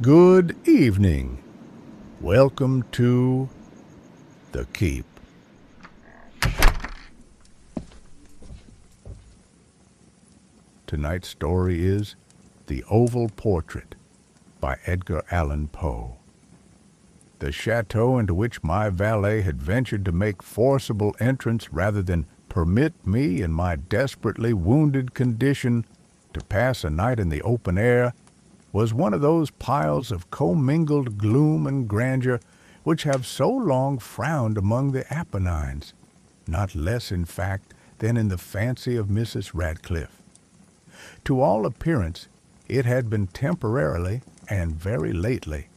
Good evening. Welcome to The Keep. Tonight's story is The Oval Portrait by Edgar Allan Poe. The chateau into which my valet had ventured to make forcible entrance rather than permit me in my desperately wounded condition to pass a night in the open air was one of those piles of commingled gloom and grandeur which have so long frowned among the Apennines, not less in fact than in the fancy of Mrs. Radcliffe. To all appearance, it had been temporarily, and very lately,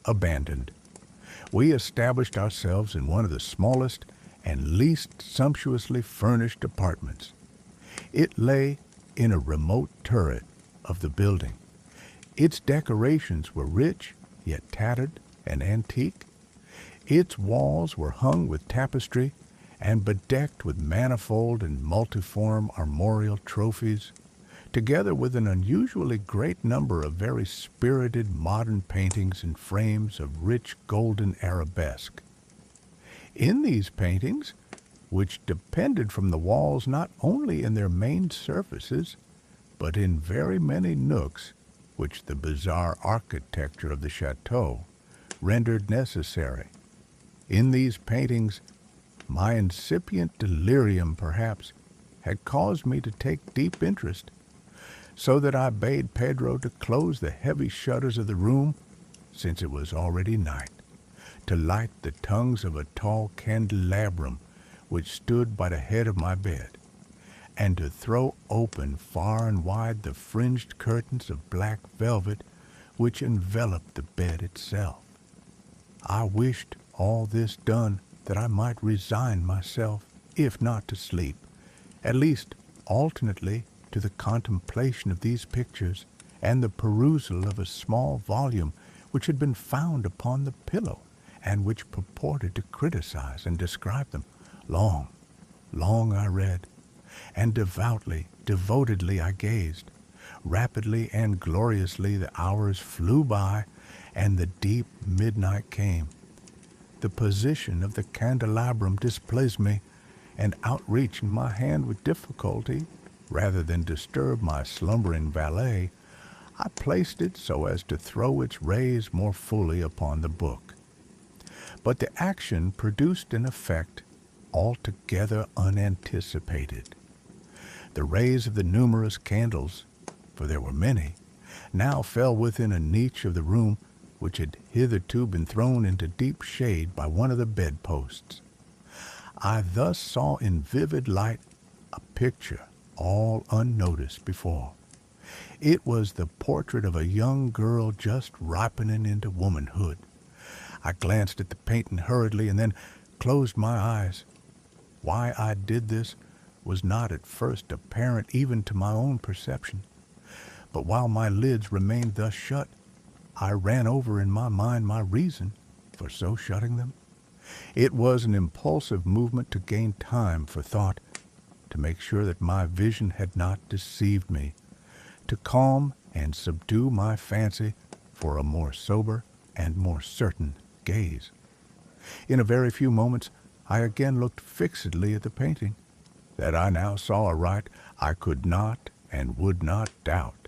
abandoned. We established ourselves in one of the smallest and least sumptuously furnished apartments. It lay in a remote turret of the building. Its decorations were rich, yet tattered and antique. Its walls were hung with tapestry and bedecked with manifold and multiform armorial trophies, together with an unusually great number of very spirited modern paintings in frames of rich golden arabesque. In these paintings, which depended from the walls not only in their main surfaces, but in very many nooks which the bizarre architecture of the chateau rendered necessary. In these paintings, my incipient delirium, perhaps, had caused me to take deep interest, so that I bade Pedro to close the heavy shutters of the room, since it was already night, to light the tongues of a tall candelabrum which stood by the head of my bed, and to throw open far and wide the fringed curtains of black velvet which enveloped the bed itself. I wished all this done that I might resign myself, if not to sleep, at least alternately to the contemplation of these pictures and the perusal of a small volume which had been found upon the pillow, and which purported to criticize and describe them. Long I read, and devotedly I gazed. Rapidly and gloriously the hours flew by, and the deep midnight came. The position of the candelabrum displeased me, and outreaching my hand with difficulty, rather than disturb my slumbering valet, I placed it so as to throw its rays more fully upon the book. But the action produced an effect altogether unanticipated. The rays of the numerous candles, for there were many, now fell within a niche of the room which had hitherto been thrown into deep shade by one of the bedposts. I thus saw in vivid light a picture all unnoticed before. It was the portrait of a young girl just ripening into womanhood. I glanced at the painting hurriedly and then closed my eyes. Why I did this was not at first apparent even to my own perception, but while my lids remained thus shut, I ran over in my mind my reason for so shutting them. It was an impulsive movement to gain time for thought, to make sure that my vision had not deceived me, to calm and subdue my fancy for a more sober and more certain gaze. In a very few moments I again looked fixedly at the painting. That I now saw aright, I could not and would not doubt,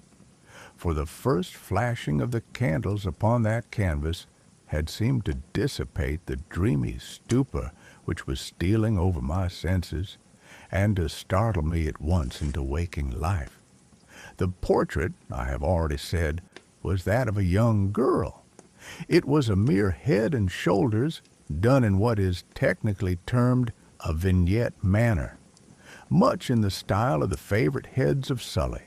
for the first flashing of the candles upon that canvas had seemed to dissipate the dreamy stupor which was stealing over my senses, and to startle me at once into waking life. The portrait, I have already said, was that of a young girl. It was a mere head and shoulders, done in what is technically termed a vignette manner, much in the style of the favorite heads of Sully.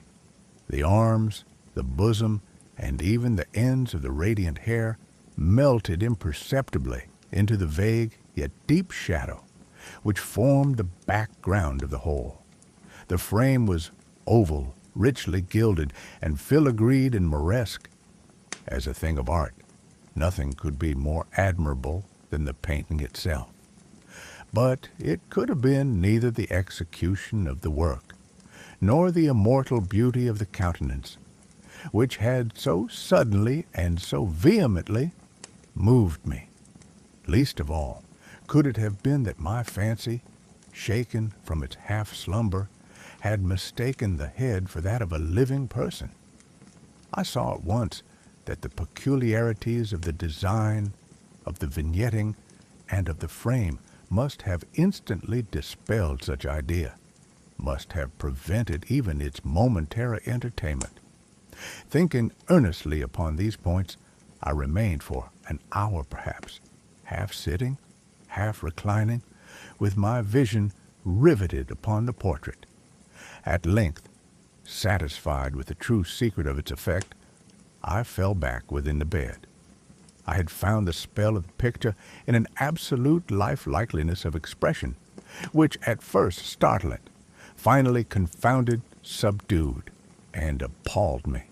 The arms, the bosom, and even the ends of the radiant hair melted imperceptibly into the vague yet deep shadow which formed the background of the whole. The frame was oval, richly gilded, and filigreed in moresque. As a thing of art, nothing could be more admirable than the painting itself. But it could have been neither the execution of the work, nor the immortal beauty of the countenance, which had so suddenly and so vehemently moved me. Least of all could it have been that my fancy, shaken from its half-slumber, had mistaken the head for that of a living person. I saw at once that the peculiarities of the design, of the vignetting, and of the frame must have instantly dispelled such idea, must have prevented even its momentary entertainment. Thinking earnestly upon these points, I remained for an hour perhaps, half sitting, half reclining, with my vision riveted upon the portrait. At length, satisfied with the true secret of its effect, I fell back within the bed. I had found the spell of the picture in an absolute lifelikeliness of expression, which at first startled, finally confounded, subdued, and appalled me.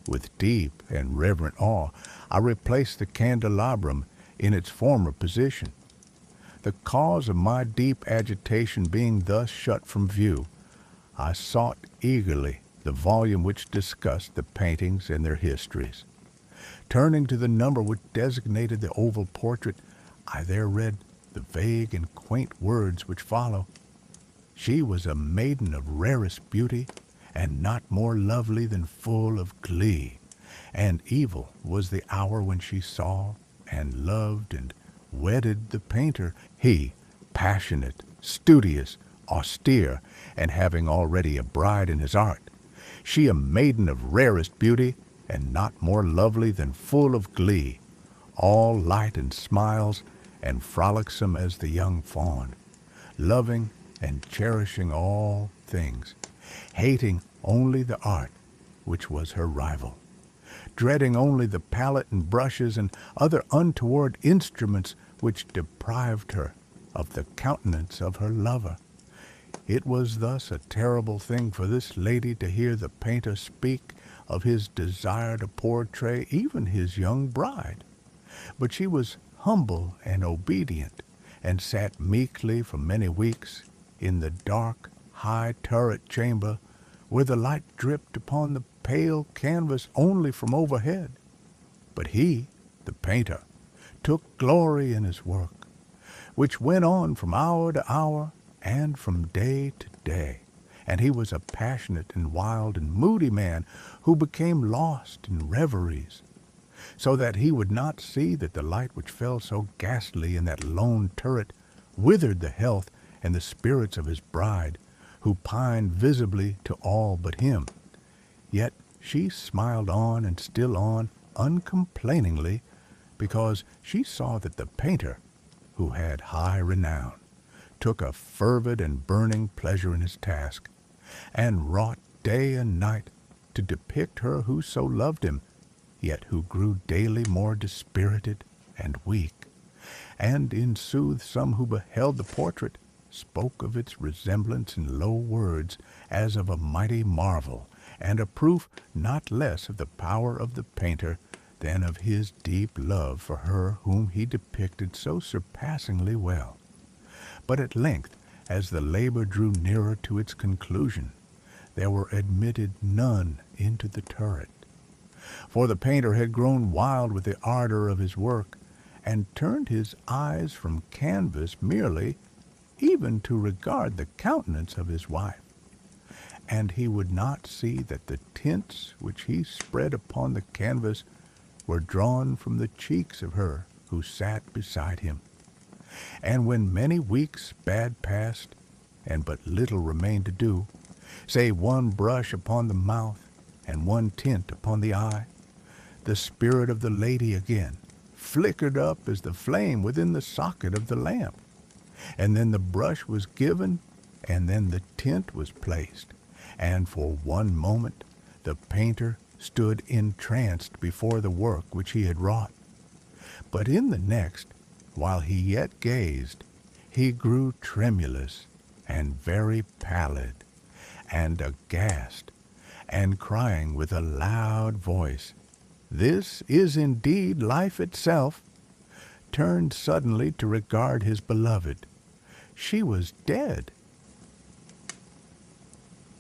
With deep and reverent awe, I replaced the candelabrum in its former position. The cause of my deep agitation being thus shut from view, I sought eagerly the volume which discussed the paintings and their histories. Turning to the number which designated the oval portrait, I there read the vague and quaint words which follow. She was a maiden of rarest beauty, and not more lovely than full of glee. And evil was the hour when she saw, and loved, and wedded the painter, he, passionate, studious, austere, and having already a bride in his art. She a maiden of rarest beauty, and not more lovely than full of glee, all light and smiles, and frolicsome as the young fawn, loving and cherishing all things, hating only the art which was her rival, dreading only the palette and brushes and other untoward instruments which deprived her of the countenance of her lover. It was thus a terrible thing for this lady to hear the painter speak of his desire to portray even his young bride. But she was humble and obedient, and sat meekly for many weeks in the dark, high turret chamber, where the light dripped upon the pale canvas only from overhead. But he, the painter, took glory in his work, which went on from hour to hour and from day to day, and he was a passionate and wild and moody man who became lost in reveries, so that he would not see that the light which fell so ghastly in that lone turret withered the health and the spirits of his bride, who pined visibly to all but him. Yet she smiled on and still on, uncomplainingly, because she saw that the painter, who had high renown, took a fervid and burning pleasure in his task, and wrought day and night to depict her who so loved him, yet who grew daily more dispirited and weak. And in sooth some who beheld the portrait spoke of its resemblance in low words as of a mighty marvel, and a proof not less of the power of the painter than of his deep love for her whom he depicted so surpassingly well. But at length, as the labor drew nearer to its conclusion, there were admitted none into the turret. For the painter had grown wild with the ardor of his work, and turned his eyes from canvas merely, even to regard the countenance of his wife. And he would not see that the tints which he spread upon the canvas were drawn from the cheeks of her who sat beside him. And when many weeks bad past, and but little remained to do, save one brush upon the mouth and one tint upon the eye, the spirit of the lady again flickered up as the flame within the socket of the lamp. And then the brush was given, and then the tint was placed, and for one moment the painter stood entranced before the work which he had wrought. But in the next, while he yet gazed, he grew tremulous and very pallid, and aghast, and crying with a loud voice, "This is indeed life itself," turned suddenly to regard his beloved. She was dead.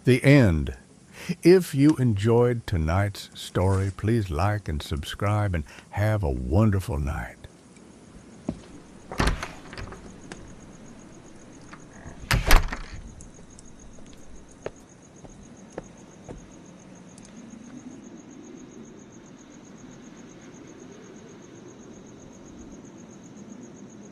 The end. If you enjoyed tonight's story, please like and subscribe and have a wonderful night.